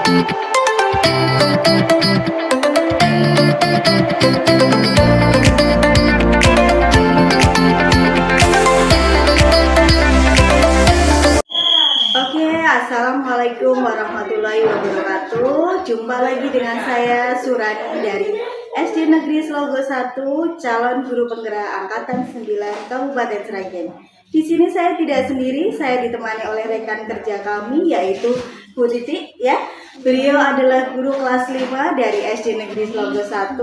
Assalamualaikum warahmatullahi wabarakatuh. Jumpa lagi dengan saya Surani dari SD Negeri Slogo 1, calon guru penggerak angkatan 9 Kabupaten Sragen. Di sini saya tidak sendiri, saya ditemani oleh rekan kerja kami yaitu Bu Titi ya. Beliau adalah guru kelas 5 dari SD Negeri Slogo 1.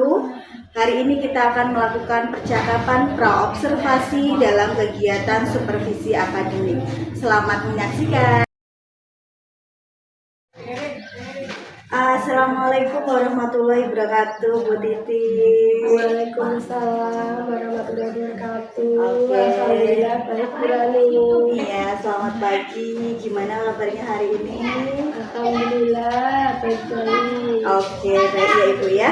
Hari ini kita akan melakukan percakapan praobservasi dalam kegiatan supervisi akademik. Selamat menyaksikan. Assalamualaikum warahmatullahi wabarakatuh, Bu Titi. Waalaikumsalam warahmatullahi wabarakatuh. Oke. Alhamdulillah baik, Bu Rani. Iya, selamat pagi. Gimana kabarnya hari ini? Alhamdulillah baik-baik. Oke, baik ya Ibu ya.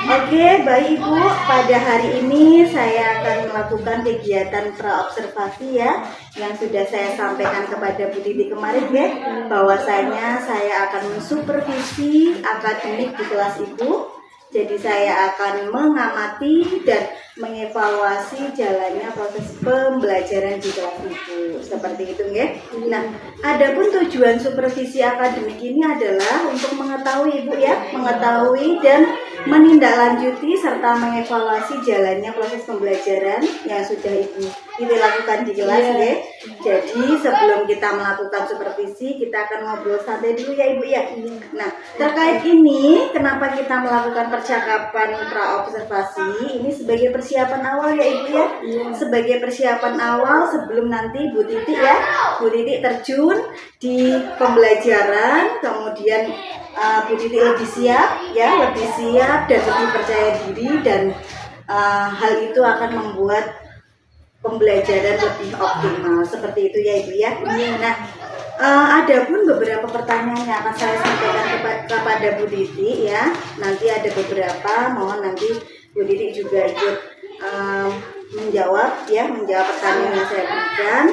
Oke, baik Ibu. Pada hari ini saya akan melakukan kegiatan praobservasi ya, yang sudah saya sampaikan kepada Bu Titi kemarin ya, bahwasanya saya akan mensupervisi akademik di kelas Ibu. Jadi saya akan mengamati dan mengevaluasi jalannya proses pembelajaran di kelas Ibu. Seperti itu ya. Nah, adapun tujuan supervisi akademik ini adalah untuk mengetahui Ibu ya, mengetahui dan menindaklanjuti serta mengevaluasi jalannya proses pembelajaran yang sudah Ibu lakukan di kelas ya. Jadi sebelum kita melakukan supervisi, kita akan ngobrol santai dulu ya Ibu ya. Nah, terkait ini kenapa kita melakukan percakapan praobservasi ini sebagai persiapan awal ya Ibu ya. Sebagai persiapan awal sebelum nanti Bu Titi ya, Bu Titi terjun di pembelajaran, kemudian Bu Titi lebih siap ya, lebih siap dan lebih percaya diri, dan hal itu akan membuat pembelajaran lebih optimal. Seperti itu ya Ibu ya. Nah, ada pun beberapa pertanyaan yang akan saya sampaikan kepada Bu Titi ya. Nanti ada beberapa, mohon nanti Bu Titi juga ikut menjawab pertanyaan yang saya berikan.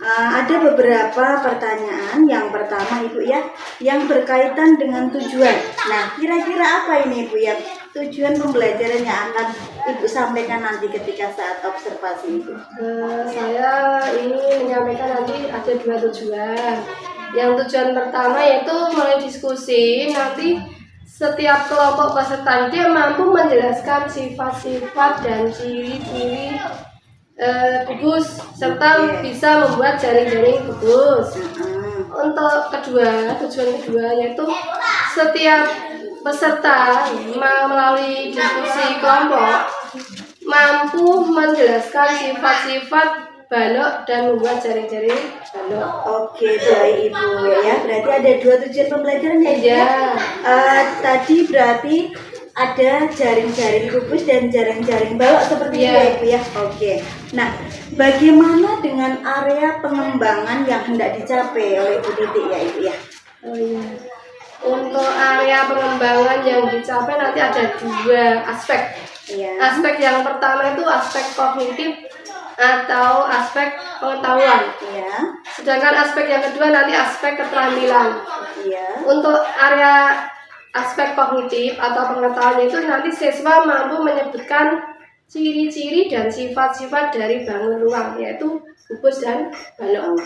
Ada beberapa pertanyaan. Yang pertama Ibu ya, yang berkaitan dengan tujuan. Nah, kira-kira apa ini Ibu ya, tujuan pembelajaran yang akan Ibu sampaikan nanti ketika saat observasi itu? Saya ingin menyampaikan nanti ada 2 tujuan. Yang tujuan pertama yaitu mulai diskusi, nanti setiap kelompok peserta dia mampu menjelaskan sifat-sifat dan ciri-ciri gugus serta bisa membuat jaring-jaring gugus. Untuk tujuan kedua yaitu setiap peserta melalui diskusi kelompok mampu menjelaskan sifat-sifat balok dan membuat jaring-jaring balok. Oke, baik Ibu ya. Berarti ada 2 tujuan pembelajaran ya Ibu ya. Tadi berarti ada jaring-jaring kubus dan jaring-jaring balok seperti itu ya Ibu ya. Oke. Nah, bagaimana dengan area pengembangan yang hendak dicapai oleh Bu Titi ya Ibu ya? Untuk area pengembangan yang dicapai nanti ada 2 aspek. Aspek yang pertama itu aspek kognitif atau aspek pengetahuan. Sedangkan aspek yang kedua nanti aspek keterampilan. Untuk area aspek kognitif atau pengetahuan itu nanti siswa mampu menyebutkan ciri-ciri dan sifat-sifat dari bangun ruang, yaitu kubus dan balok.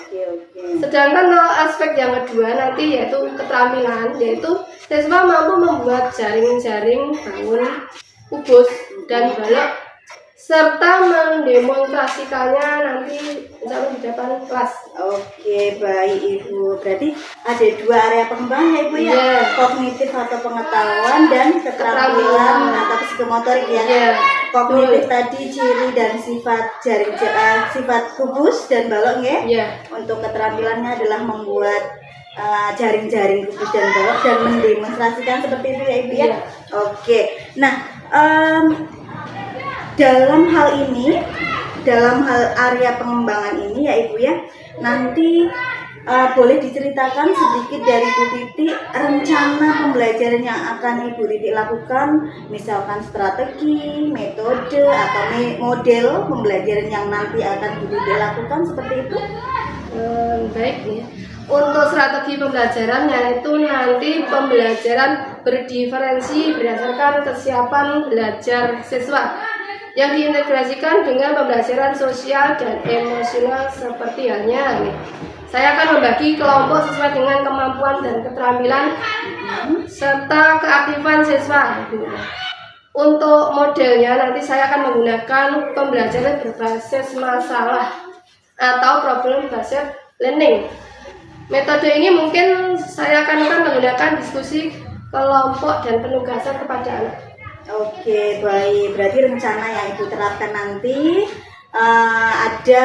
Sedangkan aspek yang kedua nanti yaitu keterampilan, yaitu siswa mampu membuat jaring-jaring bangun kubus dan balok serta mendemonstrasikannya nanti di depan kelas. Oke, baik Ibu. Berarti ada 2 area pengembangan ya Ibu ya. Kognitif atau pengetahuan dan keterampilan atau psikomotorik ya. Kognitif tadi ciri dan sifat sifat kubus dan balok ya. Untuk keterampilannya adalah membuat jaring-jaring kubus dan balok dan mendemonstrasikan seperti itu ya Ibu ya. Oke. Nah, dalam hal area pengembangan ini ya Ibu ya, nanti boleh diceritakan sedikit dari Bu Titi rencana pembelajaran yang akan Ibu Titi lakukan, misalkan strategi, metode atau model pembelajaran yang nanti akan Bu Titi lakukan seperti itu? Baik ya. Untuk strategi pembelajarannya itu nanti pembelajaran berdiferensi berdasarkan kesiapan belajar siswa yang diintegrasikan dengan pembelajaran sosial dan emosional seperti halnya nih. Saya akan membagi kelompok sesuai dengan kemampuan dan keterampilan serta keaktifan siswa. Untuk modelnya nanti saya akan menggunakan pembelajaran berbasis masalah atau problem based learning. Metode ini mungkin saya akan menggunakan diskusi kelompok dan penugasan kepada anak. Oke, baik. Berarti rencana yang Ibu terapkan nanti ada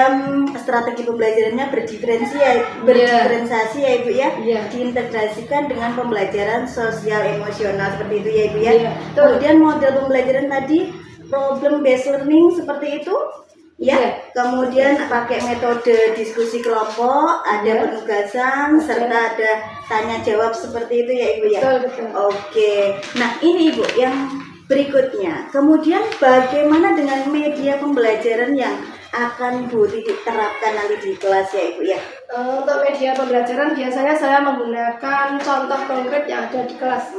strategi pembelajarannya berdiferensiasi ya Ibu ya, diintegrasikan dengan pembelajaran sosial emosional seperti itu ya Ibu ya. Kemudian model pembelajaran tadi problem based learning seperti itu. Ya, kemudian pakai metode diskusi kelompok, ada penugasan, serta ada tanya jawab seperti itu ya Ibu ya. Betul. Oke, nah ini Ibu yang berikutnya. Kemudian bagaimana dengan media pembelajaran yang akan Bu Titik terapkan nanti di kelas ya Ibu ya? Untuk media pembelajaran biasanya saya menggunakan contoh konkret yang ada di kelas.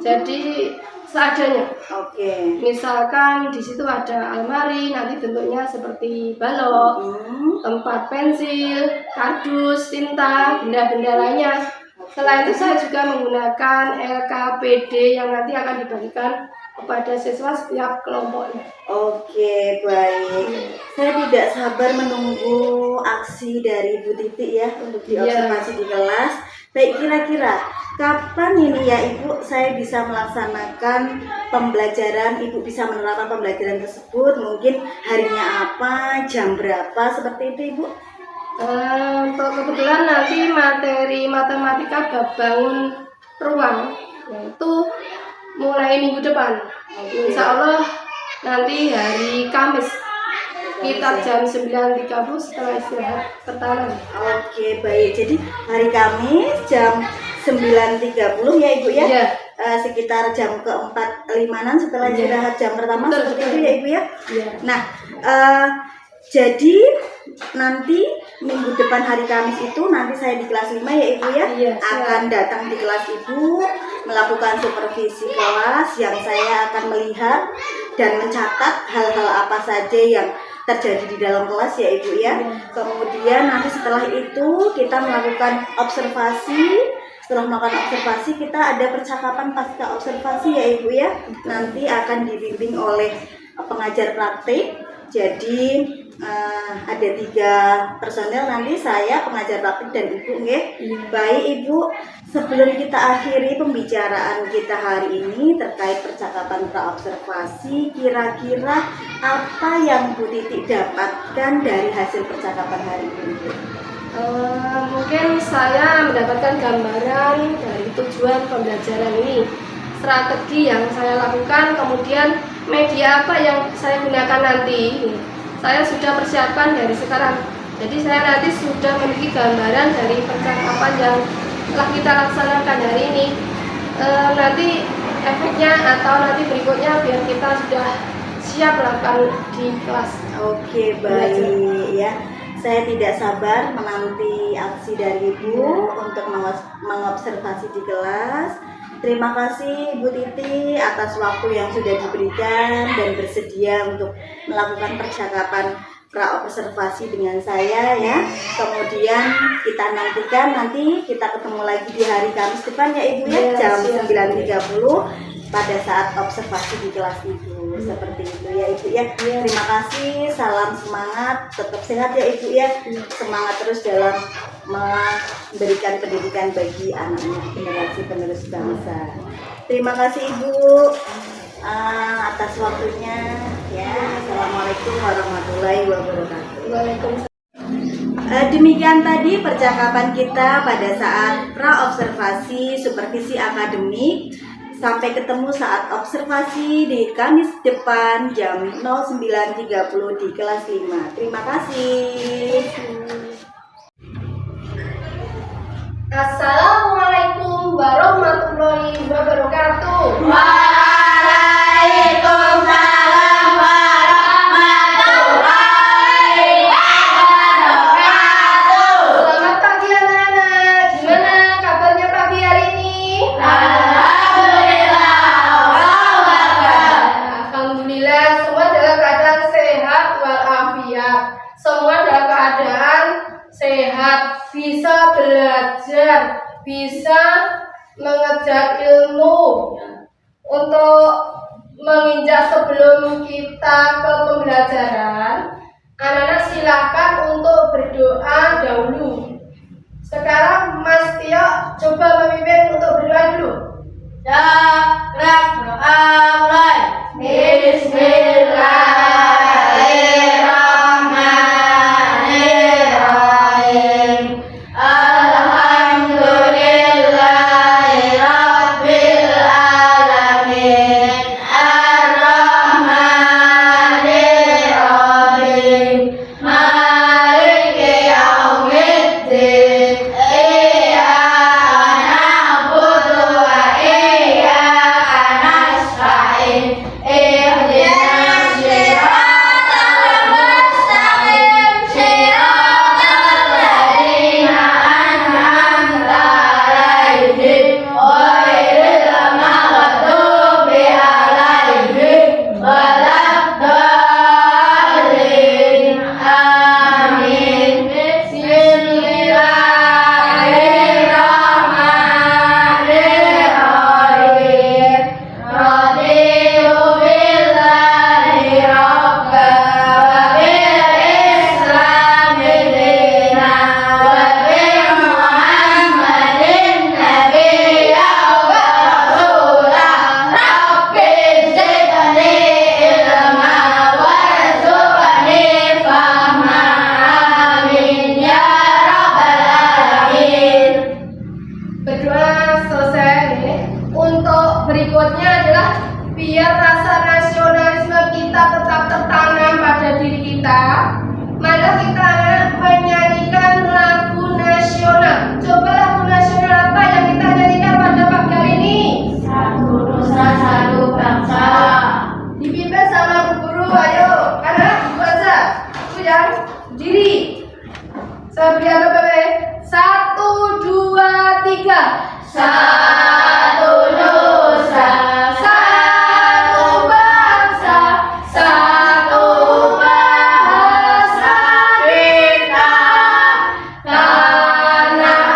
Jadi seadanya. Oke. Misalkan di situ ada almari, nanti bentuknya seperti balok, tempat pensil, kardus, tinta, benda-benda lainnya. Selain itu saya juga menggunakan LKPD yang nanti akan dibagikan kepada siswa setiap kelompoknya. Oke, baik. Saya tidak sabar menunggu aksi dari Bu Titik ya untuk diobservasi di kelas. Baik, kira-kira kapan ini ya Ibu saya bisa melaksanakan pembelajaran, Ibu bisa menerapkan pembelajaran tersebut? Mungkin harinya apa, jam berapa, seperti itu Ibu? Untuk kebetulan nanti materi matematika bab bangun ruang yaitu mulai minggu depan. Insya Allah nanti hari Kamis kita jam 9.30 setelah istirahat pertama. Oke, baik. Jadi hari Kamis jam 9.30 ya Ibu ya? Sekitar jam ke-4-5 setelah istirahat jam pertama. Seperti itu ya Ibu ya? Nah, jadi nanti minggu depan hari Kamis itu nanti saya di kelas 5 ya Ibu ya, akan datang di kelas Ibu melakukan supervisi kelas yang saya akan melihat dan mencatat hal-hal apa saja yang terjadi di dalam kelas ya Ibu ya. Kemudian nanti setelah itu kita melakukan observasi. Setelah melakukan observasi kita ada percakapan pasca observasi ya Ibu ya. Nanti akan dibimbing oleh pengajar praktik. Jadi ada 3 personel nanti, saya, pengajar praktik dan Ibu nggih. Baik Ibu, sebelum kita akhiri pembicaraan kita hari ini terkait percakapan praobservasi, kira-kira apa yang Bu Titik dapatkan dari hasil percakapan hari ini? Mungkin saya mendapatkan gambaran dari tujuan pembelajaran ini, strategi yang saya lakukan, kemudian media apa yang saya gunakan nanti. Saya sudah persiapkan dari sekarang. Jadi saya nanti sudah memiliki gambaran dari percakapan yang telah kita laksanakan hari ini. Nanti efeknya atau nanti berikutnya biar kita sudah siap lakukan di kelas. Oke, baik ya. Saya tidak sabar menanti aksi dari Ibu untuk mengobservasi di kelas. Terima kasih Bu Titi atas waktu yang sudah diberikan dan bersedia untuk melakukan percakapan praobservasi dengan saya ya. Kemudian kita nantikan nanti kita ketemu lagi di hari Kamis depan ya Ibu ya, jam 9.30 pada saat observasi di kelas Ibu. Seperti itu ya Ibu ya. Terima kasih, salam semangat, tetap sehat ya Ibu ya. Semangat terus dalam memberikan pendidikan bagi anak-anak generasi penerus bangsa. Terima kasih Ibu atas waktunya ya. Assalamualaikum warahmatullahi wabarakatuh. Waalaikumsalam. Demikian tadi percakapan kita pada saat praobservasi supervisi akademik. Sampai ketemu saat observasi di Kamis depan jam 09.30 di kelas 5. Terima kasih. Assalamualaikum warahmatullahi wabarakatuh. Waalaikumsalam warahmatullahi wabarakatuh. Selamat pagi anak-anak. bisa mengejar ilmu. Untuk menginjak sebelum kita ke pembelajaran, anak-anak silakan untuk berdoa dahulu. Sekarang Mas Tio coba memimpin untuk berdoa dulu. Doa mulai. Bismillahirrahmanirrahim. Alhamdulillahirabbil alamin. Ar-Rahmanir-Rahim. Maliki yaumiddin. Iyyaka na'budu wa iyyaka nasta'in. Ihdinas siratal mustaqim. Siratal ladzina an'amta 'alaihim ghairil maghdubi 'alaihim waladdallin. Amin. Bismillahirrahmanirrahim. Raditu billahi rabba wa bil islami dina wa bi Muhammadin nabiyya wa rasulah. Rabbi zidni ilma warzuqni fahma. Amin ya rabbal alamin. Berdoa selesai. Untuk berikutnya adalah biar rasa nasionalisme kita tetap tertanam pada diri kita, mari kita menyanyikan lagu nasional. Coba lagu nasional apa yang kita nyanyikan pada pagi hari ini? Satu nusa satu bangsa. Dipimpin sama Bu Guru, ayo. Karena itu aja. Itu yang diri. Saya beri apa? Satu, dua, tiga. Satu nusa, satu bangsa, satu bahasa kita. Tanah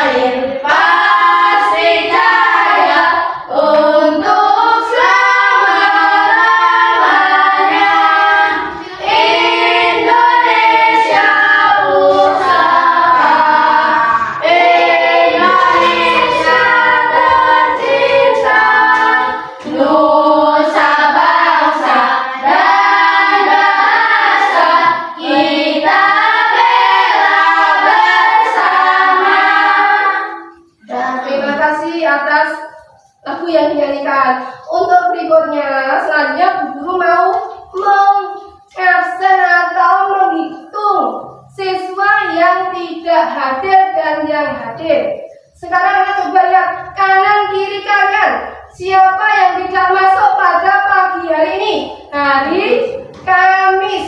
air pasti jaya untuk selama-lamanya. Indonesia pusaka, Indonesia tercinta, nusa bangsa dan bahasa kita bela bersama. Dan terima kasih atas lagu yang dinyanyikan. Untuk berikutnya, selanjutnya Bu Guru mau mengabsen atau menghitung siswa yang tidak hadir dan yang hadir. Sekarang kita coba lihat kanan kiri kalian. Siapa yang tidak masuk pada pagi hari ini? Hari Kamis.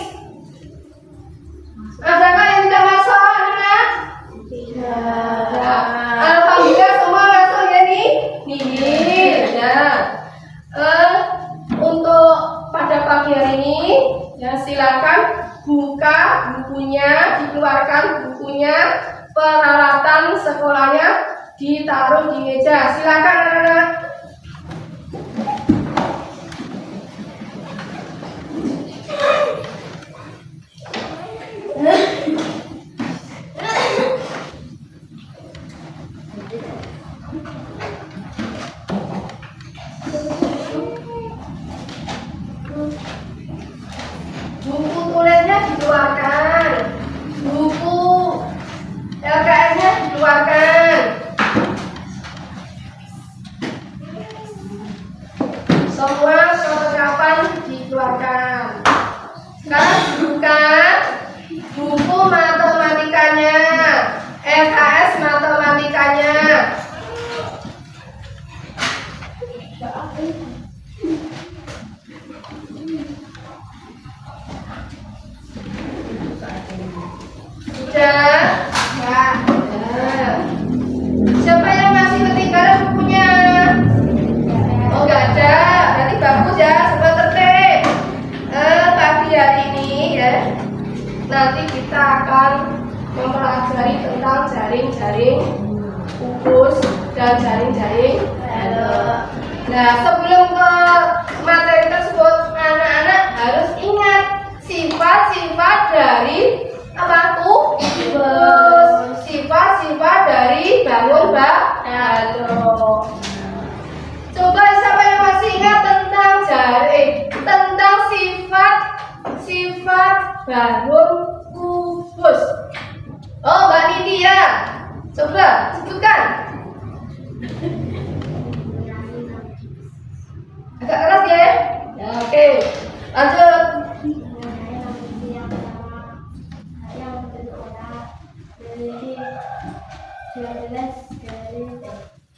Adakah yang tidak masuk, anak? Tidak. Alhamdulillah semua masuk ya nih. Nah, untuk pada pagi hari ini, ya silakan buka bukunya, dikeluarkan bukunya, peralatan sekolahnya ditaruh di meja. Silakan anak-anak. Buku tulisnya dikeluarkan, buku LKS-nya dikeluarkan. Semua kelengkapan dikeluarkan. Sekarang buka buku matematikanya, LKS matematikanya. dan jaring-jaring balok. Nah, sebelum ke materi tersebut, anak-anak harus ingat sifat-sifat dari apa tuh? Sifat-sifat dari bangun balok. Coba siapa yang masih ingat tentang tentang sifat bangun kubus? Oh, Mbak Nidia, coba sebutkan. Agak keras ya? Ya, oke. Lanjut.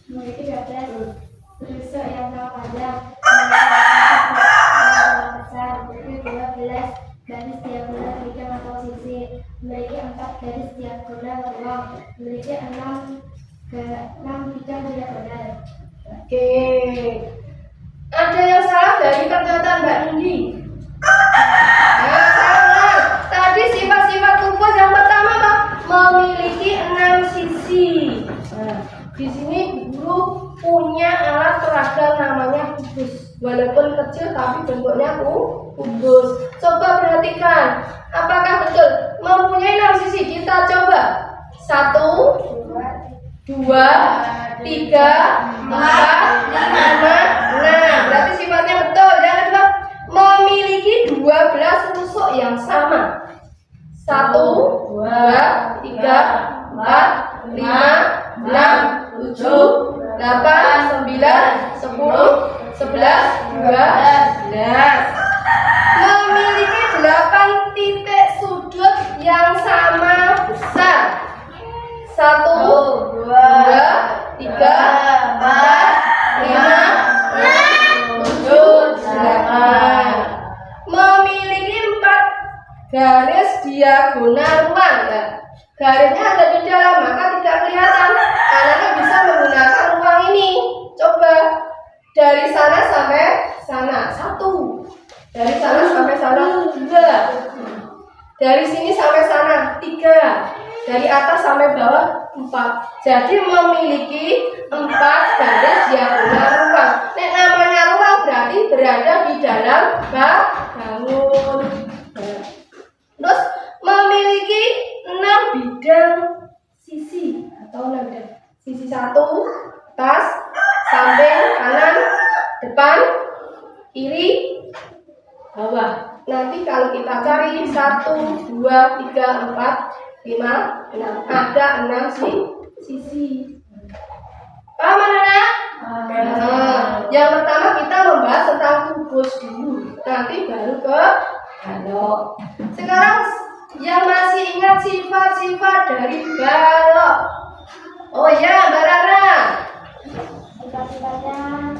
Memiliki 12 tusuk yang sama panjang, besar, memiliki 12 garis diagonal bidang atau sisi, memiliki 4 garis diagonal ruang, memiliki 6 bidang diagonal. Oke. Ada yang salah dari pernyataan Mbak Indi? Nah, salah. Tadi sifat-sifat kubus yang pertama apa? Memiliki 6 sisi. Nah, di sini guru punya alat peraga namanya kubus. Walaupun kecil tapi bentuknya kubus. Coba perhatikan, apakah betul mempunyai 6 sisi? Kita coba. 1, 2, 3, 4, 5, 6. Berarti sifatnya betul. Yang kedua, memiliki 12 tusuk yang sama. 1, 2, 3, 4, 5, 6, 7, 8, 9, 10, 11, 12. Memiliki 8 titik sudut yang sama besar. 1, 2, 3, 4, 5, 6, 7, 8. Memiliki 4 garis diagonal ruang. Ya. Garisnya ada di dalam, maka tidak kelihatan. Anak-anak bisa menggunakan ruang ini. Coba dari sana sampai sana 1, dari sana sampai sana 2, dari sini sampai sana 3. Dari atas sampai bawah 4. Jadi memiliki 4 garis diagonal ruang. Nek namanya ruang berarti berada di dalam bangun. Terus memiliki 6 bidang sisi atau 6 bidang. Sisi 1, atas, samping, kanan, depan, kiri, bawah. Nanti kalau kita cari 1, 2, 3, 4, 5, 6. Ada 6 sisi. Paham anak-anak? Yang pertama kita membahas tentang kubus dulu. Nanti baru ke balok. Sekarang yang masih ingat sifat-sifat dari balok? Oh ya, Mbak Rara. Sifat-sifatnya,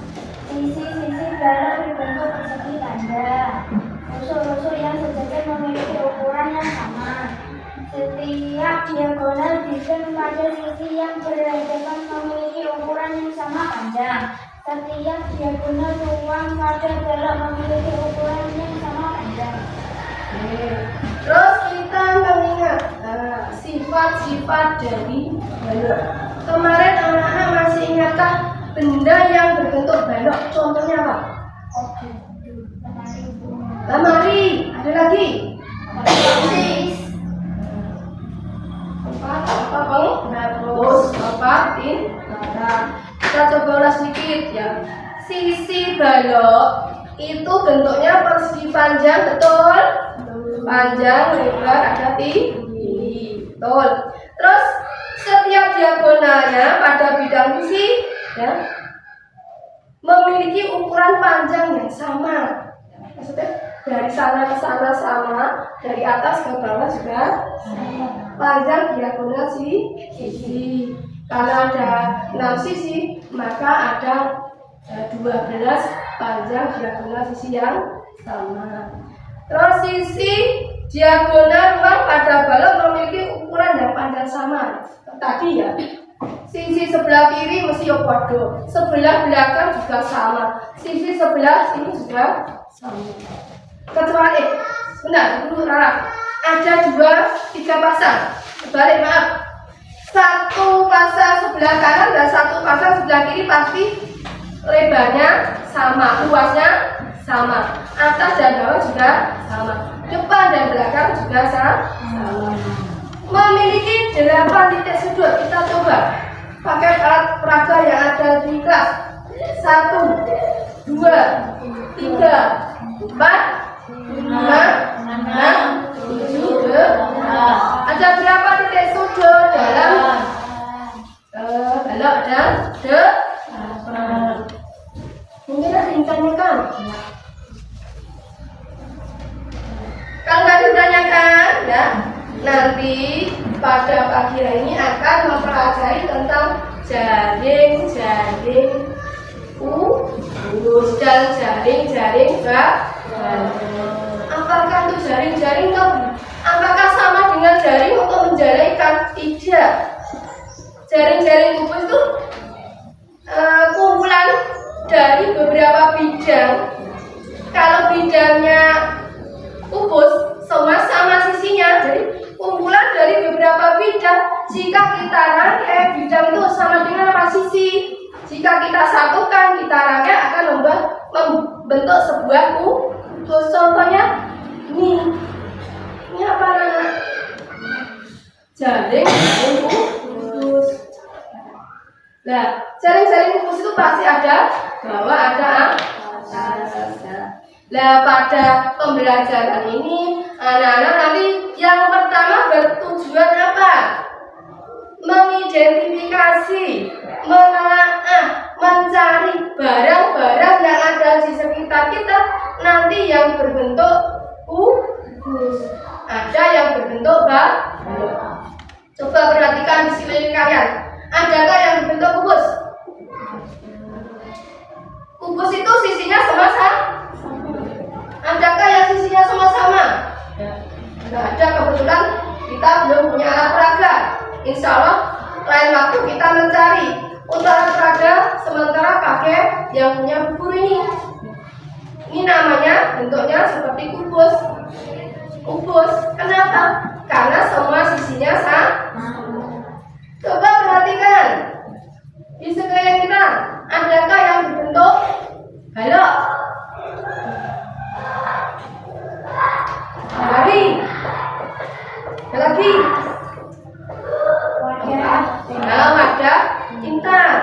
sisi-sisi balok berbentuk persegi ganda. Rusuk-rusuk yang sejajar memiliki ukuran yang sama. Setiap diagonal bidang pada sisi yang berhadapan memiliki ukuran yang sama panjang. Setiap diagonal ruang pada balok memiliki ukuran yang sama panjang. Terus kita mengingat sifat-sifat dari balok. Kemarin anak-anak masih ingatkah benda yang berbentuk balok? Contohnya apa? Lemari. Ada lagi? Kita coba ulas sedikit ya. Sisi balok itu bentuknya persegi panjang, betul? Panjang, lebar, ada tinggi, betul. Terus setiap diagonalnya pada bidang sisi ya, memiliki ukuran panjang yang sama. Maksudnya dari sana ke sana sama, dari atas ke bawah juga sama. Panjang diagonal sisi. Kalau ada 6 sisi, maka ada 12 panjang diagonal sisi yang sama. Terus sisi diagonal ruang pada balok memiliki ukuran yang panjang sama. Tadi ya, sisi sebelah kiri mesti podo, sebelah belakang juga sama, sisi sebelah sini juga sama. Kecuali, sebentar, dulu Rara, ada 2, 3 pasang. Balik, maaf. satu pasang sebelah kanan dan satu pasang sebelah kiri pasti lebarnya sama, luasnya sama, atas dan bawah juga sama, depan dan belakang juga sama. Memiliki 8 titik sudut. Kita coba pakai alat peraga yang ada di kelas. 1, 2, 3, 4, 5, 6, 7. Ada berapa titik sudut dalam balok dan depan? Mungkin ada yang tanyakan. Kalau nggak ditanyakan, ya nanti pada pagi hari ini akan mempelajari tentang jaring kubus dan jaring balok. Apakah itu jaring-jaring itu? Apakah sama dengan jaring untuk menjalai ikan? Tidak. Jaring-jaring kubus itu kumpulan dari beberapa bidang. Kalau bidangnya kubus semua sama sisinya, jadi kumpulan dari beberapa bidang. Jika kita rangkai bidang itu sama dengan apa sisi? Jika kita satukan, kita rangkai akan membentuk sebuah kubus. Contohnya ini apa namanya? Jaring kubus. Nah, jaring-jaring kubus itu pasti ada bawah, ada atas. Nah, pada pembelajaran ini anak-anak nanti yang pertama bertujuan apa? Mengidentifikasi, menelaah, mencari barang-barang yang ada di sekitar kita nanti yang berbentuk kubus. Ada yang berbentuk balok. Coba perhatikan di sekeliling kalian. Adakah yang berbentuk kubus? Kubus itu sisinya sama-sama. Adakah yang sisinya sama-sama? Tidak ada, kebetulan kita belum punya alat peraga. Insya Allah lain waktu kita mencari. Untuk alat peraga sementara pakai yang punya buku ini. Ini namanya bentuknya seperti kubus. Kubus, kenapa? Karena semua sisinya sama. Coba perhatikan di sekeliling kita, adakah yang berbentuk balok? Ada lagi. Wadah intan.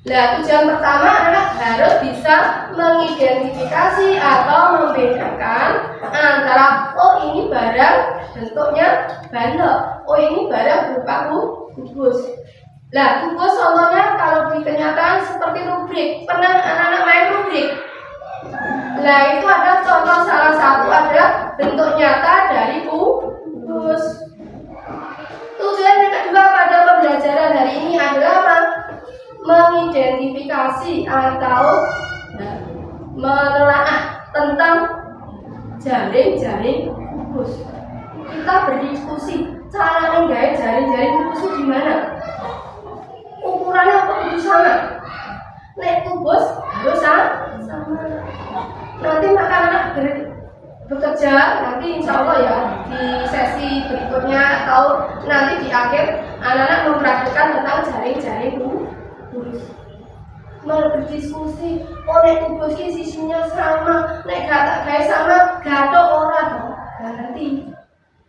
Nah, tujuan pertama anak harus bisa mengidentifikasi atau membedakan antara ini barang bentuknya balok, ini barang berupa kubus. Nah, kubus contohnya kalau di kenyataan seperti rubrik. Pernah anak-anak main rubrik? Nah, itu ada contoh salah satu ada bentuk nyata dari kubus. Tujuan yang kedua pada pembelajaran hari ini adalah apa? Mengidentifikasi atau menelaah tentang jaring-jaring kubus. Kita berdiskusi cara menggait jaring-jaring kubus itu gimana? Ukurannya apa itu sama? Nek kubus harus sama. Nanti anak-anak bekerja nanti insya Allah ya di sesi berikutnya atau nanti di akhir anak-anak mempraktikkan tentang jaring-jaring kubus. Berdiskusi, nek kubus ini sisinya sama, nek gak sama, gatok orang nanti.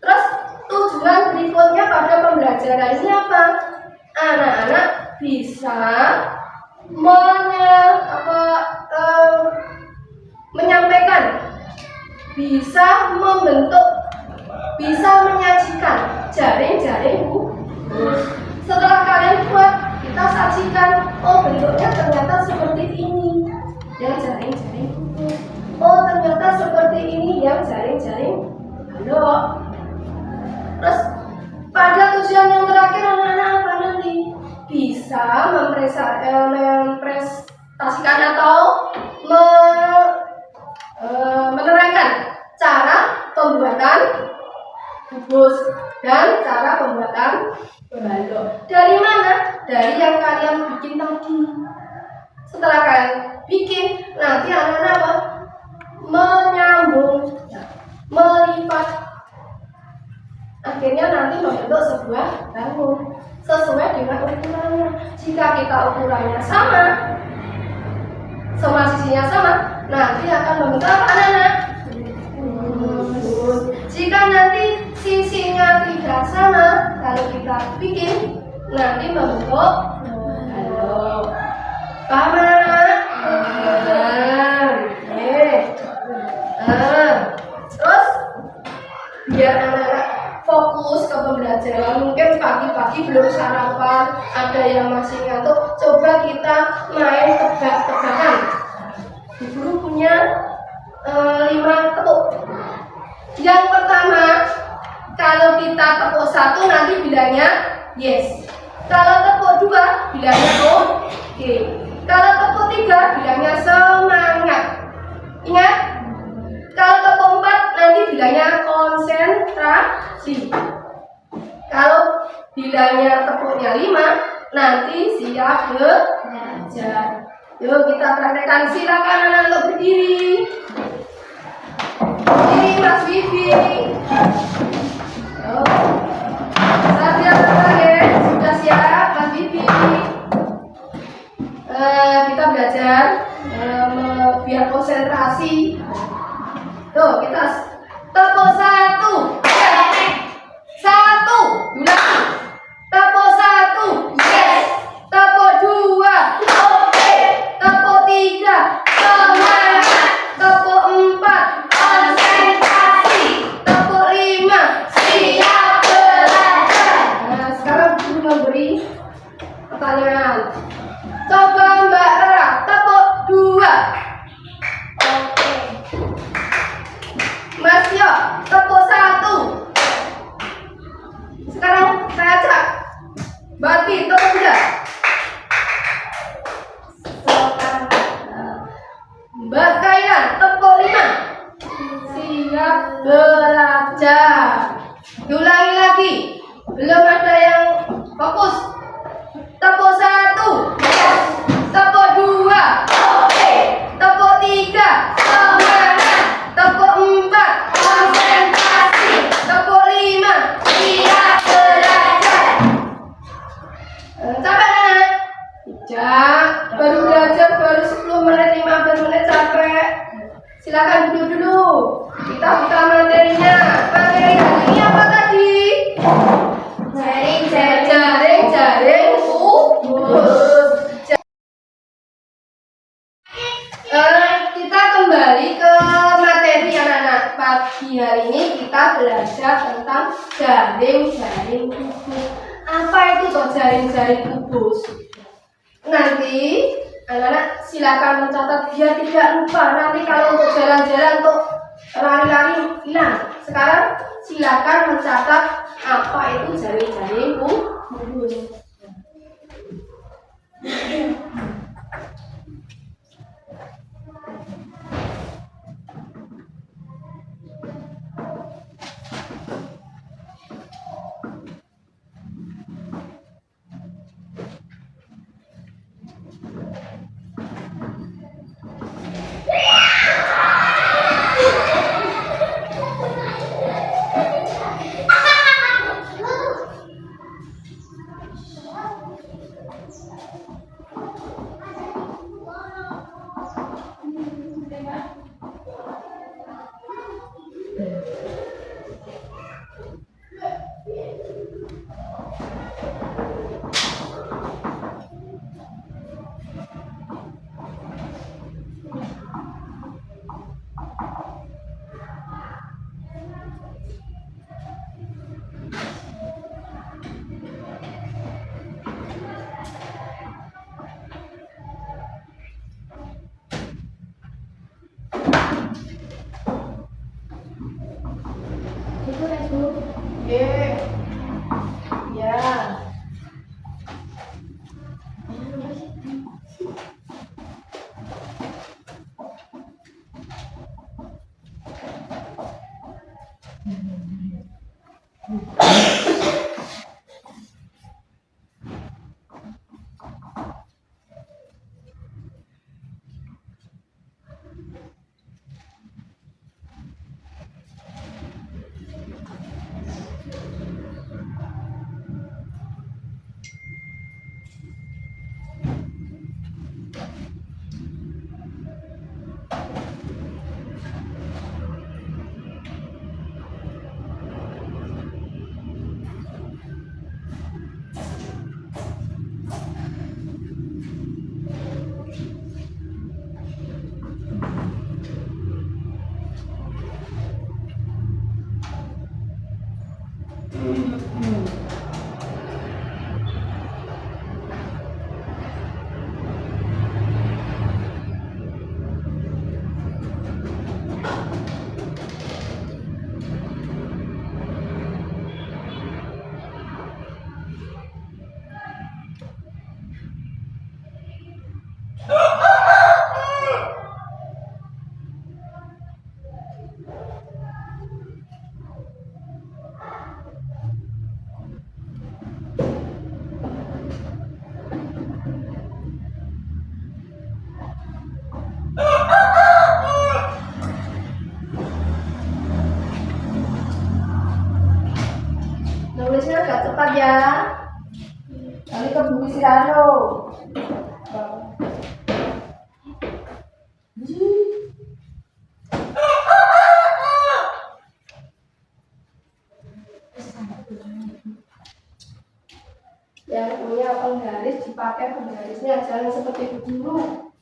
Terus tujuan berikutnya pada pembelajaran ini apa? Anak-anak bisa menyampaikan, bisa membentuk, bisa menyajikan jaring-jaring kubus. Setelah kalian buat, kita saksikan, bentuknya ternyata seperti ini yang jaring-jaring kubus. Ternyata seperti ini yang jaring-jaring balok. Terus pada tujuan yang terakhir anak-anak apa nanti? Bisa mempresentasikan atau menerangkan cara pembuatan kubus dan cara pembuatan balok. Dari mana? Dari yang kalian bikin tadi. Setelah kalian bikin, nanti anak-anak apa? Menyambung, melipat, akhirnya nanti membentuk sebuah bangun sesuai dengan ukurannya. Jika kita ukurannya sama, semua sisinya sama, nanti akan membentuk apa anak-anak? Jika nanti sisinya tidak sama, kalau kita bikin nanti membentuk halo. Paham anak-anak? Terus biar anak-anak fokus ke pembelajaran, mungkin pagi-pagi belum sarapan, ada yang masih ngantuk, coba kita main tebak-tebakan. Guru punya 5 tepuk. Yang pertama, kalau kita tepuk 1 nanti bilangnya yes. Kalau tepuk 2 bilangnya oke. Kalau tepuk 3 bilangnya semangat. Ingat? Kalau tepuk 4 nanti bilangnya konsentrasi. Kalau bilangnya tepuknya 5 nanti siap belajar. Yuk kita praktekkan, silakan anak untuk berdiri. Berdiri Mas Bibi. Siap terakhir, sudah siap Mas Bibi. Kita belajar biar konsentrasi. Tuh kita tepuk 1. 1 ulang. Tepuk 1 yes. Tepuk 2 oke. Tepuk 3 semangat. Tepuk 4 konsentrasi. Tepuk 5 siap belajar. Nah, sekarang guru memberi pertanyaan. Coba Mbak Rara tepuk 2. Oke. Mas Yo tepuk 1. Sekarang saya ajak Mbak Pi tepuk 3. Mbak Kaila tepuk 5. Siap belajar. Diulangi lagi. Belum ada yang fokus. Tepuk 1. Tepuk 2. Oke. Tepuk 3. Semangat. Tepuk 4. Konsentrasi. Tepuk 5. Siap belajar. Capek anak? Tidak. Baru belajar baru 10 menit, 15 menit capek. Silakan duduk dulu. Kita buka materinya. Materi hari ini apa tadi? Jaring kubus. Kita kembali ke materi anak-anak. Pagi hari ini kita belajar tentang jaring-jaring kubus. Apa itu toh jaring-jaring kubus? Nanti anak-anak silakan mencatat biar tidak lupa. Nanti kalau untuk jalan-jalan untuk lari-lari hilang. Sekarang silakan mencatat apa itu jaring-jaring kubus. Ya. ya. Balik ke buku istirahat lo. Yang punya penggaris dipakai penggarisnya, jangan seperti guru.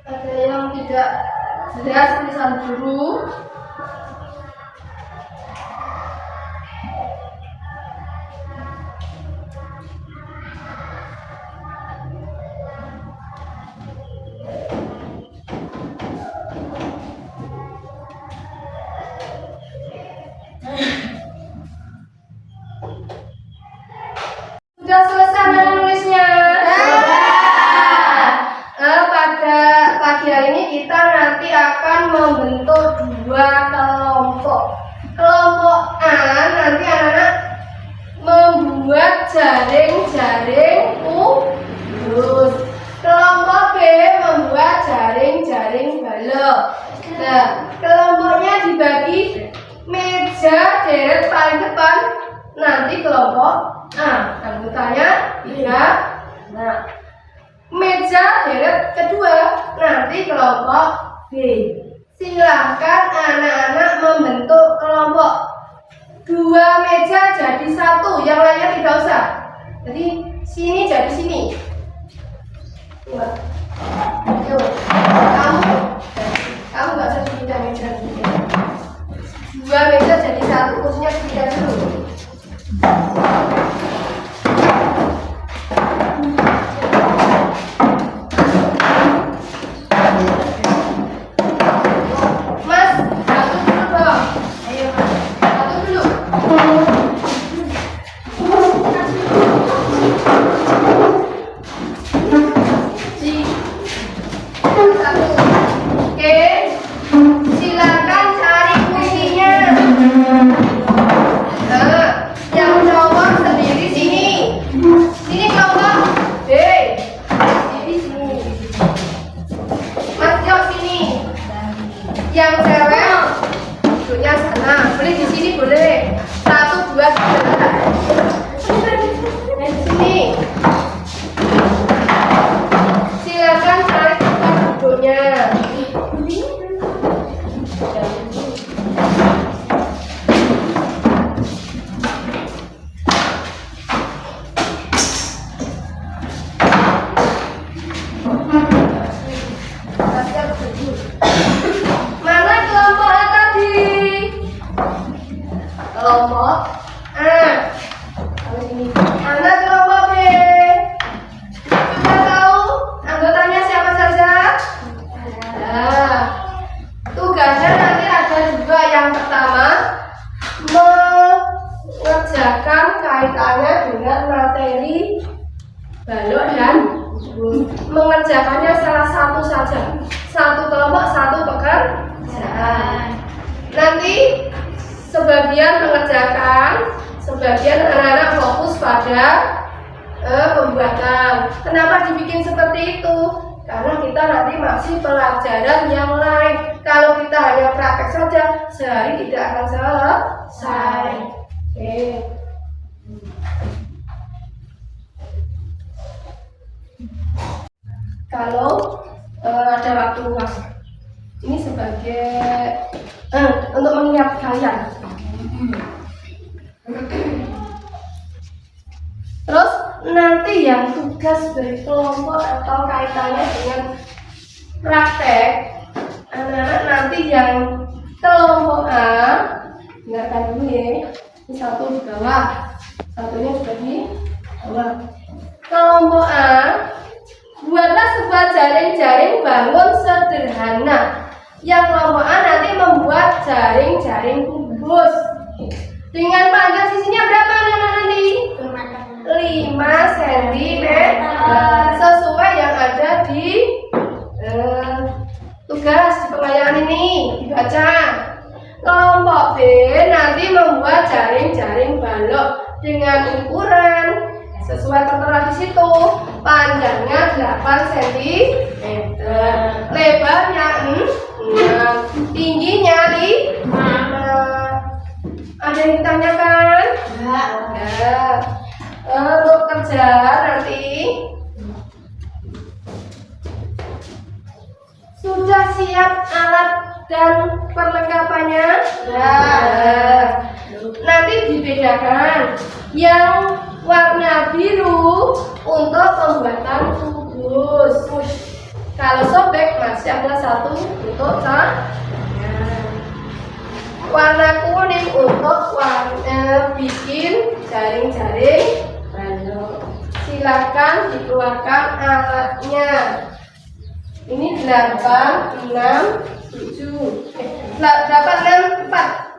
Ada yang tidak jelas tulisan guru. Sudah selesai menulisnya. Pada pagi hari ini kita nanti akan membentuk dua kelompok. Kelompok A nanti anak-anak membuat jaring-jaring kudus. Kelompok B membuat jaring-jaring balok. Nah, kelompoknya dibagi meja deret paling depan nanti kelompok A, anggotanya 3. Nah, meja deret kedua nanti kelompok B. Silahkan anak-anak membentuk kelompok. 2 meja jadi 1, yang lainnya tidak usah. Jadi sini jadi sini. Yuk, kamu nggak usah pindah meja. 2 meja jadi 1, kursinya pindah dulu. Mas, satu dulu dong. Ayo mas, satu dulu. Satu. Oke, silakan cari kuncinya. Nah, yang cowok sendiri sini. Sini cowok. Sini. Mas Jo sini. Yang cewek duduknya sana. Boleh di sini boleh. 1, 2, 3. Sini. Silakan cari tempat duduknya. Mana kelompok A tadi? Kelompok A. Kalau sini. Mana kelompok B? Sudah tahu anggotanya siapa saja? Nah, tugasnya nanti ada juga. Yang pertama, mengerjakan kaitannya dengan materi balok dan mengerjakannya salah satu saja. Satu kelompok, satu pekerjaan. Nanti sebagian mengerjakan, sebagian anak-anak fokus pada pembuatan. Kenapa dibikin seperti itu? Karena kita nanti masih pelajaran yang lain. Kalau kita hanya praktek saja, sehari tidak akan selesai. Oke. Kalau ada waktu luang, ini sebagai untuk mengingat kalian. Terus nanti yang tugas dari kelompok atau kaitannya dengan praktek, anak-anak nanti yang kelompok A, dengarkan dulu ya. Ini satu di bawah, satunya sudah di bawah. Kelompok A, buatlah sebuah jaring-jaring bangun sederhana. Yang kelompok A nanti membuat jaring-jaring kubus. Dengan panjang sisinya berapa anak-anak nanti? 5 cm. Sesuai yang ada di tugas di pengayaan ini. Dibaca. Kelompok B nanti membuat jaring-jaring balok dengan ukuran sesuai tertera di situ. Panjangnya 8 cm, lebarnya 6, tingginya 5. Ada yang ditanyakan? Enggak. Untuk kerja nanti sudah siap alat dan perlengkapannya? Nah, nanti dibedakan. Yang warna biru untuk pembuatan kubus. Kalau sobek masih ada satu untuk warna kuning untuk bikin jaring-jaring balok. Silakan dikeluarkan alatnya. Ini 8, 6, 7. 8, 6, 4.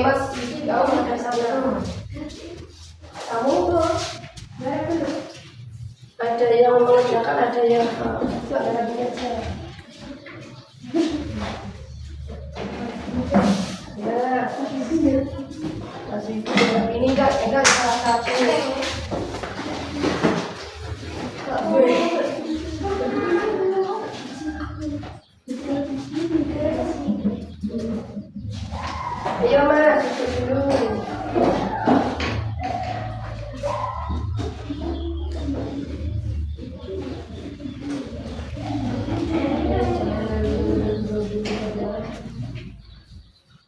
Mas Cici, kamu ada sana. Kamu tuh, ada yang mengerjakan, ada yang aja. Ya, masih ini enggak salah satu. Ayo mas, duduk dulu.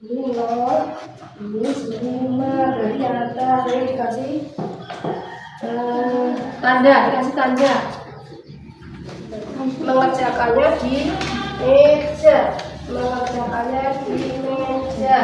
Ini loh. tanda, dikasih tanda. Mengerjakannya di meja. Mengerjakannya di meja.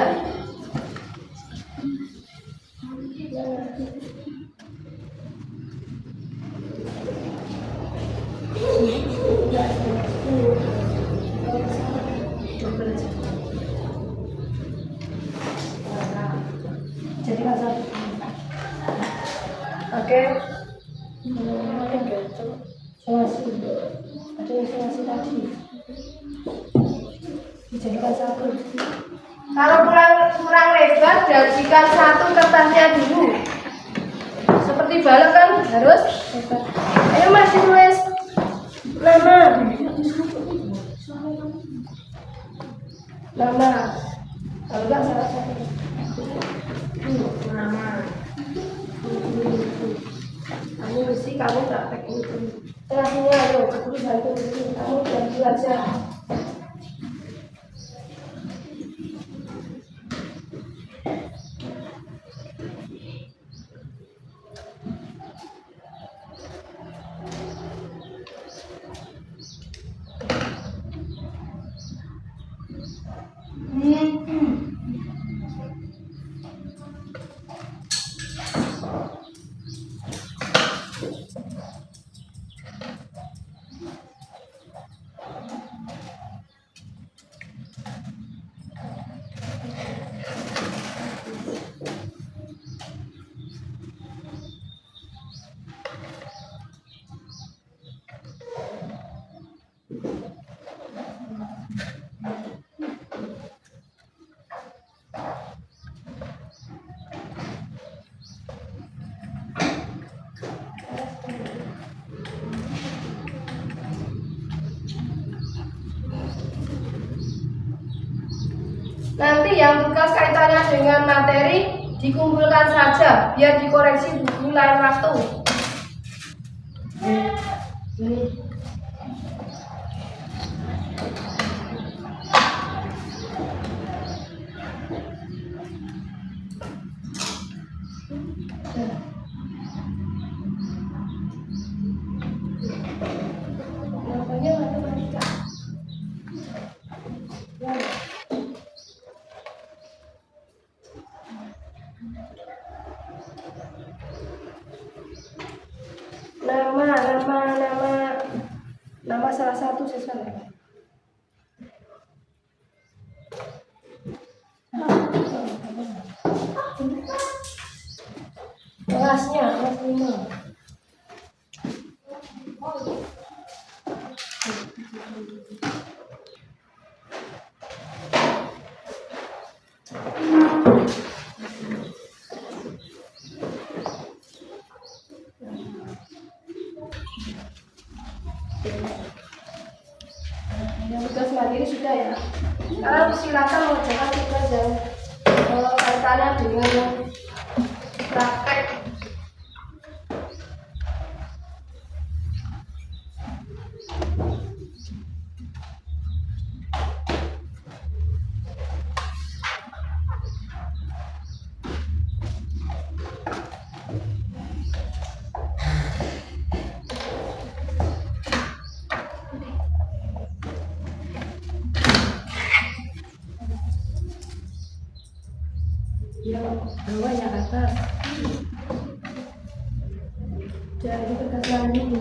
Jadi masa oke. Ada isolasi tadi. Dijadikan satu. Kalau kurang lebar, jadikan satu kertasnya dulu. Seperti balok kan harus lebar. Ayo masih tulis nama. Nama. Kalau enggak salah satu. Nama. Kamu mesti kamu praktek itu. Terakhirnya ayo, aku bantu dulu. Kamu bantu aja. Nanti yang tugas kaitannya dengan materi dikumpulkan saja, biar dikoreksi buku lain waktu. Namanya matematika. Nama salah satu siswa. Kelasnya kelas 5. Yang tugas mandiri sudah ya. Sekarang silakan mengerjakan tugas yang kaitannya dengan praktek. Yang bawah yang atas. Jadi tugas mandiri.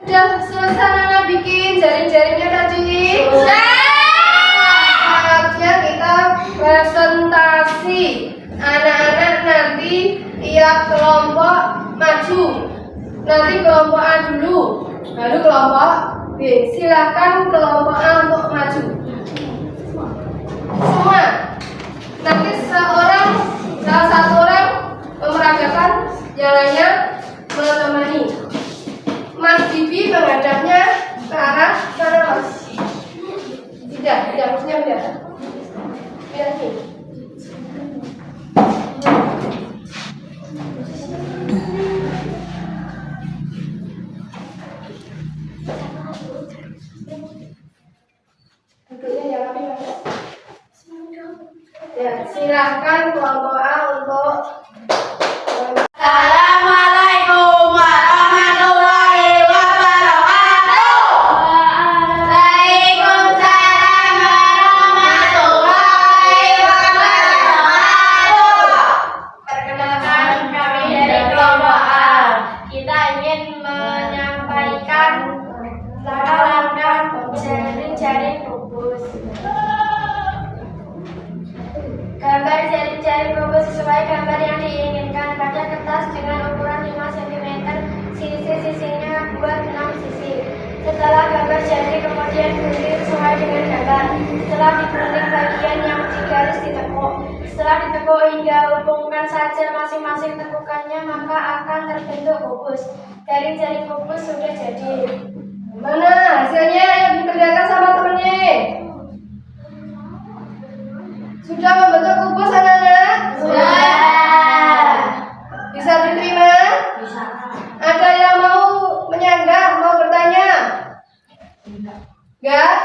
Yang sudah selesai Nana bikin jaring-jaringnya tadi. Saatnya kita presentasi. Anak-anak nanti tiap kelompok maju. Nanti kelompok A dulu, baru kelompok B. Silakan kelompok A untuk maju. Semua. Nanti salah satu orang memeragakan, yang lainnya menemani. Mas Bibi menghadapnya ke arah sana, Mas. Tidak, maksudnya tidak. Tidak sih. Duduknya yang rapi, Mas. Ya, silakan kelompok A untuk Assalamualaikum warahmatullahi wabarakatuh. Waalaikumsalam warahmatullahi wabarakatuh. Perkenalkan, kami dari kelompok A. Kita ingin menyampaikan langkah-langkah jaring-jaring kubus. Gambar jaring-jaring kubus sesuai gambar yang diinginkan pada kertas dengan ukuran 5 cm, sisi-sisinya buat 6 sisi. Setelah gambar jadi, kemudian gunting sesuai dengan gambar. Setelah digunting bagian yang digaris ditekuk. Setelah ditekuk hingga hubungkan saja masing-masing tekukannya, maka akan terbentuk kubus. Jaring-jaring kubus sudah jadi. mana hasilnya yang dikerjakan sama temennya? Sudah membentuk kubus anak-anak? Sudah. Bisa diterima? Bisa. Ada yang mau menyanggah, mau bertanya? Enggak?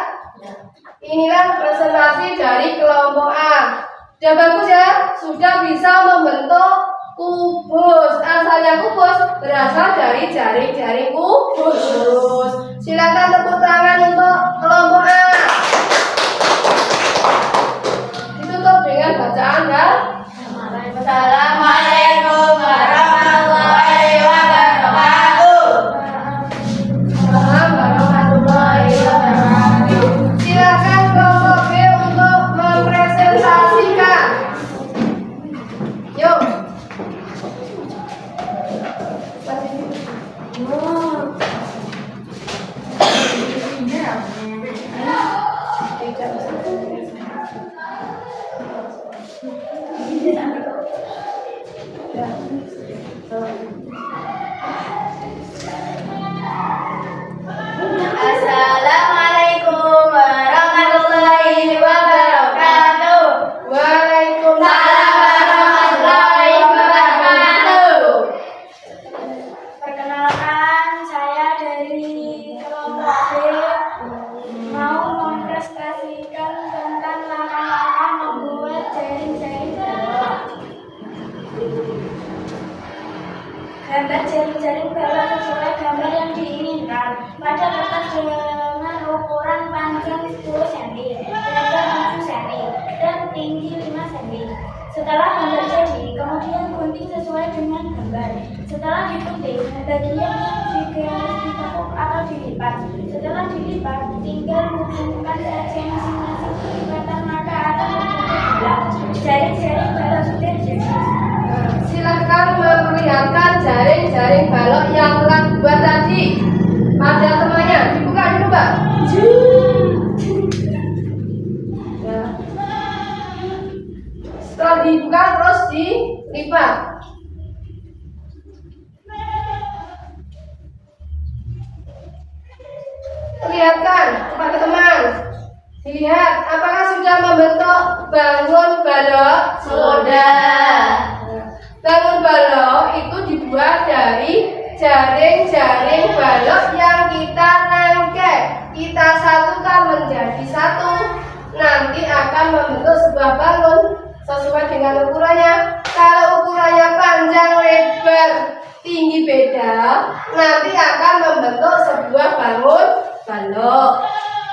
Inilah presentasi dari kelompok A. Sudah bagus ya? Sudah bisa membentuk kubus. Asalnya kubus berasal dari jaring-jaring kubus. Silakan tepuk tangan untuk kelompok A. Ditutup dengan bacaan ya. Assalamualaikum warahmatullahi wabarakatuh. Warahmatullahi wabarakatuh. Silakan kelompok B untuk mempresentasikan. Yuk. Assalamualaikum warahmatullahi wabarakatuh. Waalaikumsalam warahmatullahi wabarakatuh. Perkenalkan, saya dari kelompok B mau mempresentasikan tentang langkah-langkah membuat jaring-jaring balok. Gambar jaring-jaring balok sesuai gambar yang diinginkan pada kertas dengan ukuran panjang 10 cm, lebar 7 cm, dan tinggi 5 cm. Setelah gambar jadi, kemudian gunting sesuai dengan gambar. Setelah digunting, bagian yang digaris ditekuk atau dilipat. Setelah dilipat, tinggal hubungkan saja masing-masing kelipatan, maka akan terbentuk bola. Jaring-jaring balok sudah jadi. Silakan memperlihatkan jaring-jaring balok yang telah dibuat tadi pada temannya. Dibuka dulu, Mbak. Ya. Setelah dibuka terus dilipat. Perlihatkan kepada teman. Dilihat apakah sudah membentuk bangun balok? Sudah. Bangun balok itu dibuat dari jaring-jaring balok yang kita rangkai. Kita satukan menjadi satu. Nanti akan membentuk sebuah bangun sesuai dengan ukurannya. Kalau ukurannya panjang, lebar, tinggi beda, nanti akan membentuk sebuah bangun balok.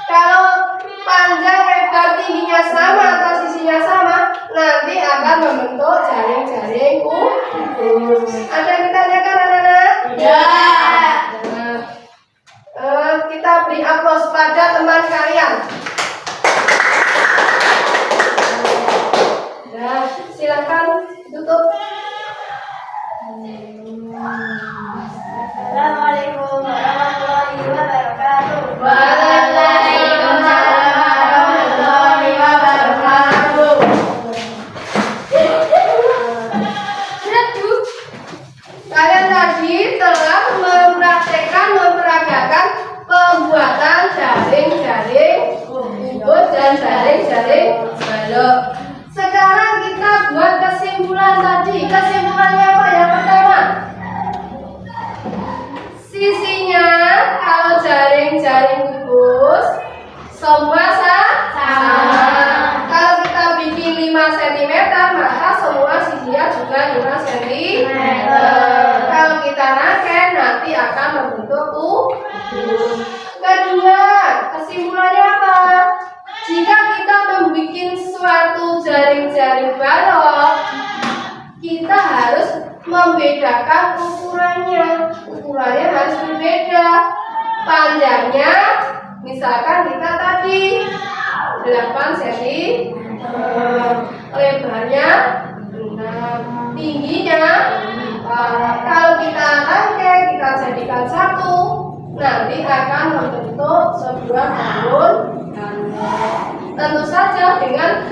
Kalau panjang, lebar, tingginya sama atau sisinya sama, nanti akan membentuk jaring-jaring kubus. Ada yang ditanyakan anak-anak? Ya. Kita beri aplaus pada teman kalian. Silakan tutup. Assalamualaikum warahmatullahi wabarakatuh. Waalaikumsalam warahmatullahi wabarakatuh. Kalian tadi telah memperagakan pembuatan jaring-jaring kubus dan jaring-jaring balok. Sekarang kita buat kesimpulan tadi. Kesimpulannya apa? Yang pertama, sisinya kalau jaring-jaring kubus semua sama. Kalau kita bikin 5 cm, maka semua sisinya juga 5 cm. Kalau kita rangkai nanti akan membentuk kubus. Kedua, kesimpulannya apa? Jika kita membuat suatu jaring-jaring balok, kita harus membedakan ukurannya. Ukurannya harus berbeda. Panjangnya, misalkan kita tadi 8 cm, lebarnya 6, tingginya 4. Kalau kita rangkai, kita jadikan satu, nanti akan membentuk sebuah daun. Tentu saja dengan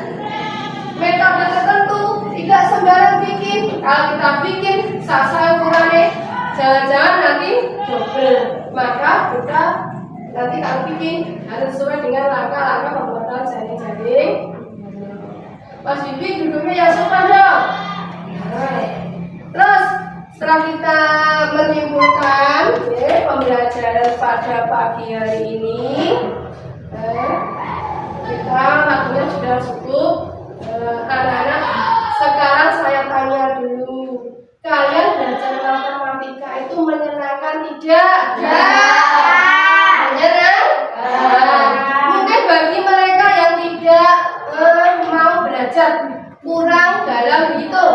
metode tertentu, tidak sembarang bikin. Kalau kita bikin sasa ukurannya, jangan-jangan nanti double. Maka kita nanti kalau bikin harus sesuai dengan langkah-langkah pembuatan jaring-jaring. Mas Bibi duduknya yang sopan dong. Terus setelah kita menyimpulkan pembelajaran pada pagi hari ini, kita waktunya sudah cukup. Anak-anak, sekarang saya tanya dulu, kalian belajar matematika itu menyenangkan tidak? Menyenangkan. Mungkin bagi mereka yang tidak mau belajar, kurang dalam gitu,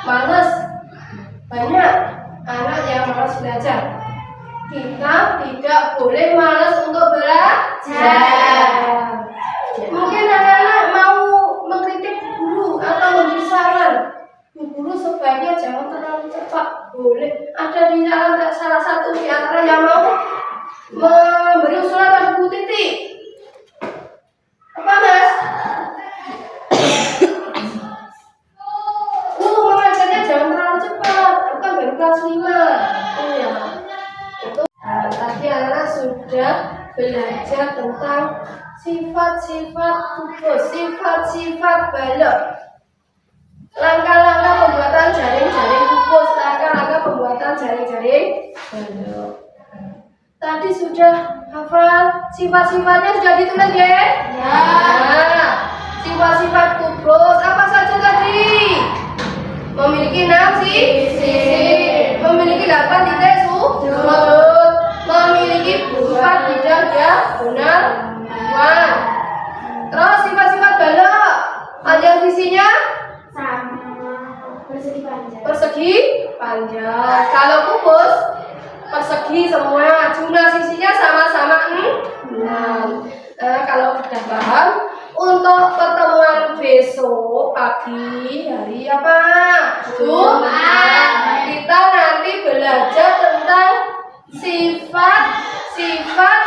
malas. Banyak anak yang malas belajar. Kita tidak boleh malas untuk belajar. Mungkin anak-anak mau mengkritik guru atau memberi saran. Guru sebaiknya jangan terlalu cepat. Boleh. Ada di salah satu di antara yang mau memberi usulan pada Bu Titi. Apa, Mas? Mengajarnya jangan terlalu cepat. Kan baru kelas 5. Oh ya. Itu tadi anak-anak sudah belajar tentang sifat-sifat kubus, sifat-sifat balok, langkah-langkah pembuatan jaring-jaring kubus, langkah-langkah pembuatan jaring-jaring balok. Tadi sudah hafal sifat-sifatnya, sudah ditulis ya? Ya. Nah, sifat-sifat kubus apa saja tadi? Memiliki 6 sisi, memiliki 8 titik sudut, memiliki 4 bidang diagonal. Terus sifat-sifat balok, panjang sisinya Sama persegi panjang. persegi panjang. Kalau kubus persegi semua, jumlah sisinya sama-sama 6. Kalau sudah paham, untuk pertemuan besok pagi hari apa? Jumat. Kita nanti belajar tentang sifat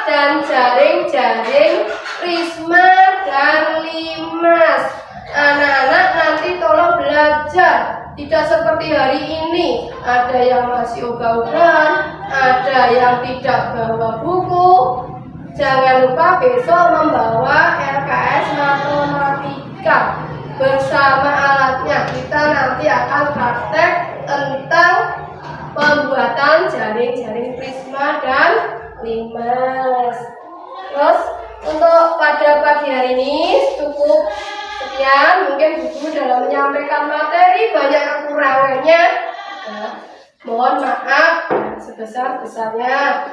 dan jaring-jaring prisma dan limas. Anak-anak nanti tolong belajar, tidak seperti hari ini. Ada yang masih ogah-ogahan, ada yang tidak bawa buku. Jangan lupa besok membawa RKS matematika bersama alatnya. Kita nanti akan praktek tentang pembuatan jaring-jaring prisma dan limas. Terus untuk pada pagi hari ini cukup sekian. Mungkin guru dalam menyampaikan materi banyak kekurangannya. Mohon maaf sebesar-besarnya.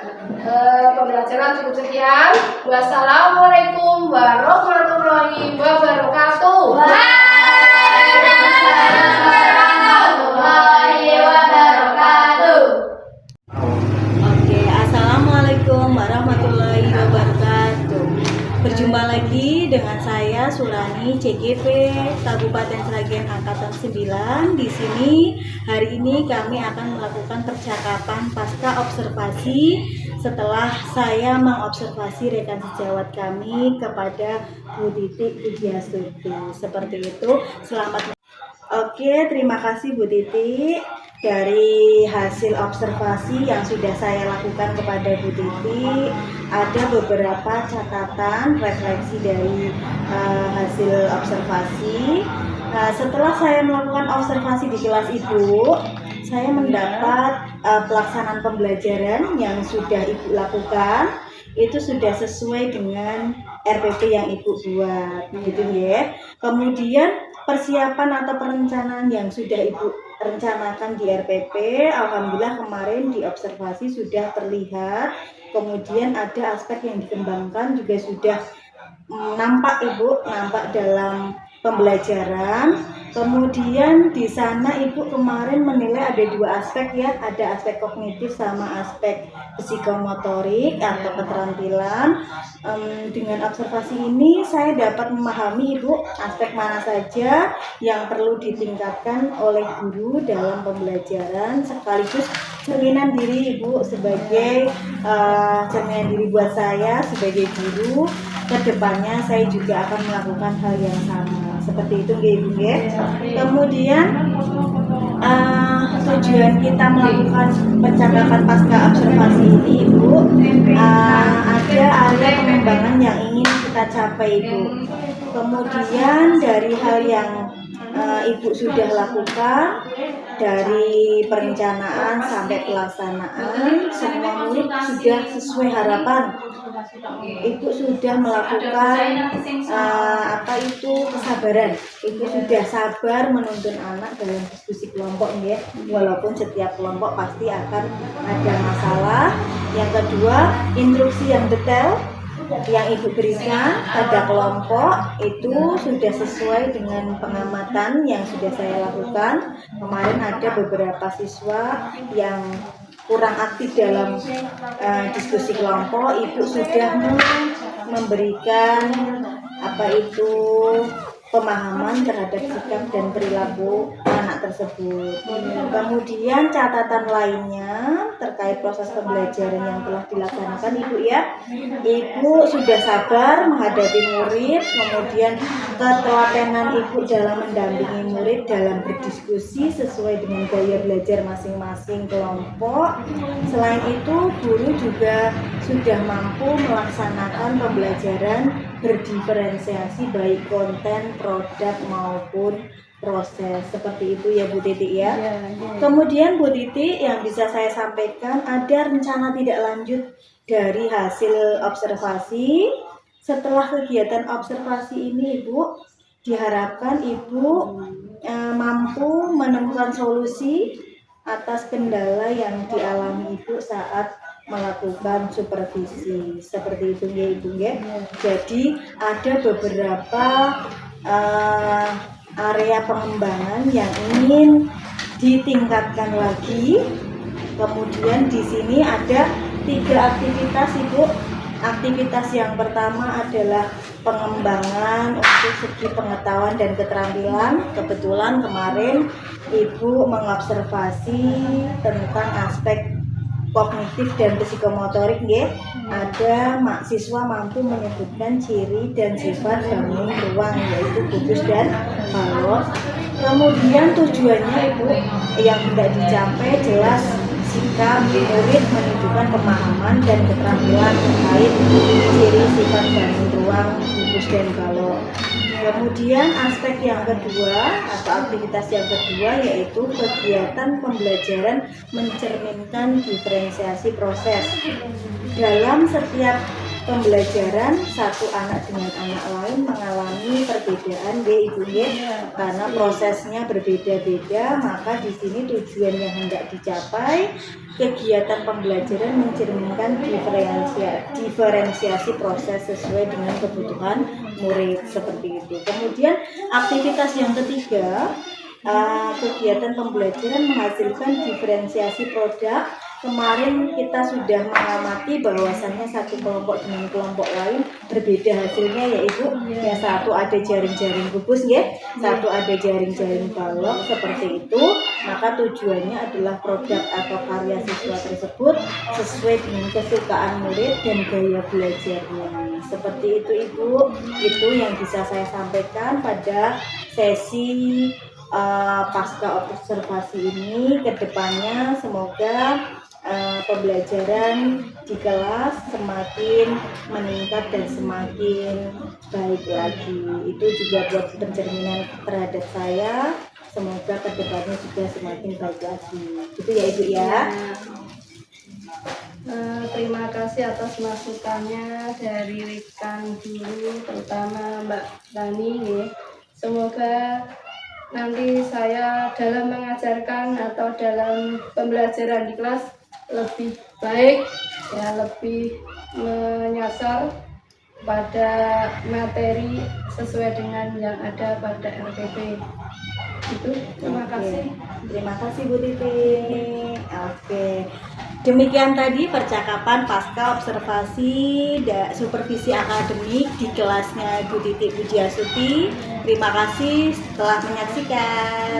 Pembelajaran cukup sekian. Wassalamualaikum warahmatullahi wabarakatuh. Waalaikumsalam warahmatullahi wabarakatuh. Oke, assalamualaikum warahmatullahi wabarakatuh. Berjumpa lagi dengan saya Sulani CGP Kabupaten Sragen bagian angkatan 9. Di sini hari ini kami akan melakukan percakapan pasca observasi setelah saya mengobservasi rekan sejawat kami kepada Bu Titi Pujiastuti. Seperti itu. Selamat. Oke, terima kasih Bu Titi. Dari hasil observasi yang sudah saya lakukan kepada Bu Titi, ada beberapa catatan refleksi dari hasil observasi. Setelah saya melakukan observasi di kelas Ibu, saya mendapat pelaksanaan pembelajaran yang sudah Ibu lakukan itu sudah sesuai dengan RPP yang Ibu buat, gitu ya. Kemudian persiapan atau perencanaan yang sudah Ibu rencanakan di RPP, alhamdulillah kemarin di observasi sudah terlihat. Kemudian ada aspek yang dikembangkan juga sudah nampak Ibu, nampak dalam pembelajaran. Kemudian di sana Ibu kemarin menilai ada dua aspek ya, ada aspek kognitif sama aspek psikomotorik atau keterampilan. Dengan observasi ini saya dapat memahami Ibu aspek mana saja yang perlu ditingkatkan oleh guru dalam pembelajaran, sekaligus cerminan diri Ibu sebagai cerminan diri buat saya sebagai guru. Kedepannya saya juga akan melakukan hal yang sama seperti itu Ibu ya. Kemudian tujuan kita melakukan percakapan pasca observasi ini Ibu, ada area pengembangan yang ingin kita capai Ibu. Kemudian dari hal yang Ibu sudah lakukan, dari perencanaan sampai pelaksanaan, semua murid sudah sesuai harapan. Ibu sudah melakukan kesabaran. Ibu sudah sabar menuntun anak dalam diskusi kelompok ya. Walaupun setiap kelompok pasti akan ada masalah. Yang kedua, instruksi yang detail yang Ibu berikan pada kelompok itu sudah sesuai dengan pengamatan yang sudah saya lakukan. Kemarin ada beberapa siswa yang kurang aktif dalam diskusi kelompok. Ibu sudah memberikan pemahaman terhadap sikap dan perilaku anak tersebut. Kemudian catatan lainnya terkait proses pembelajaran yang telah dilaksanakan Ibu ya. Ibu sudah sabar menghadapi murid, kemudian ketelatenan Ibu dalam mendampingi murid dalam berdiskusi sesuai dengan gaya belajar masing-masing kelompok. Selain itu, guru juga sudah mampu melaksanakan pembelajaran berdiferensiasi baik konten, produk maupun proses. Seperti itu ya Bu Titi ya. Kemudian Bu Titi yang bisa saya sampaikan, ada rencana tidak lanjut dari hasil observasi. Setelah kegiatan observasi ini Ibu, diharapkan Ibu mampu menemukan solusi atas kendala yang dialami Ibu saat melakukan supervisi. Seperti itu ya Ibu ya. Jadi ada beberapa area pengembangan yang ingin ditingkatkan lagi. Kemudian di sini ada 3 aktivitas Ibu. Aktivitas yang pertama adalah pengembangan untuk segi pengetahuan dan keterampilan. Kebetulan kemarin Ibu mengobservasi tentang aspek kognitif dan psikomotorik ya. Ada mahasiswa mampu menyebutkan ciri dan sifat bangun ruang, yaitu gugus dan balok. Kemudian tujuannya Ibu yang hendak dicapai jelas sikap murid menunjukkan pemahaman dan keterampilan terkait ciri sifat bangun ruang, gugus dan balok. Kemudian aspek yang kedua atau aktivitas yang kedua yaitu kegiatan pembelajaran mencerminkan diferensiasi proses. Dalam setiap pembelajaran, satu anak dengan anak lain mengalami perbedaan ya Ibu ya, karena prosesnya berbeda-beda. Maka di sini tujuan yang hendak dicapai, kegiatan pembelajaran mencerminkan diferensiasi proses sesuai dengan kebutuhan murid, seperti itu. Kemudian aktivitas yang ketiga, kegiatan pembelajaran menghasilkan diferensiasi produk kemarin kita sudah mengamati bahwasannya satu kelompok dengan kelompok lain berbeda hasilnya, yaitu yang satu ada jaring-jaring gubus ya, satu ada jaring-jaring balok seperti itu. Maka tujuannya adalah produk atau karya siswa tersebut sesuai dengan kesukaan murid dan gaya belajarnya. Seperti itu Ibu, itu yang bisa saya sampaikan pada sesi pasca observasi ini. Kedepannya semoga pembelajaran di kelas semakin meningkat dan semakin baik lagi. Itu juga buat pencerminan terhadap saya. Semoga kedepannya juga semakin baik lagi. Gitu ya Ibu ya. Terima kasih atas masukannya dari rekan guru, terutama Mbak Tani. Semoga nanti saya dalam mengajarkan atau dalam pembelajaran di kelas lebih baik, ya, lebih menyasar pada materi sesuai dengan yang ada pada RPP. Itu, terima kasih. Terima kasih Bu Titi. Oke. Demikian tadi percakapan pasca observasi supervisi akademik di kelasnya Bu Titi Pujiastuti. Terima kasih telah menyaksikan.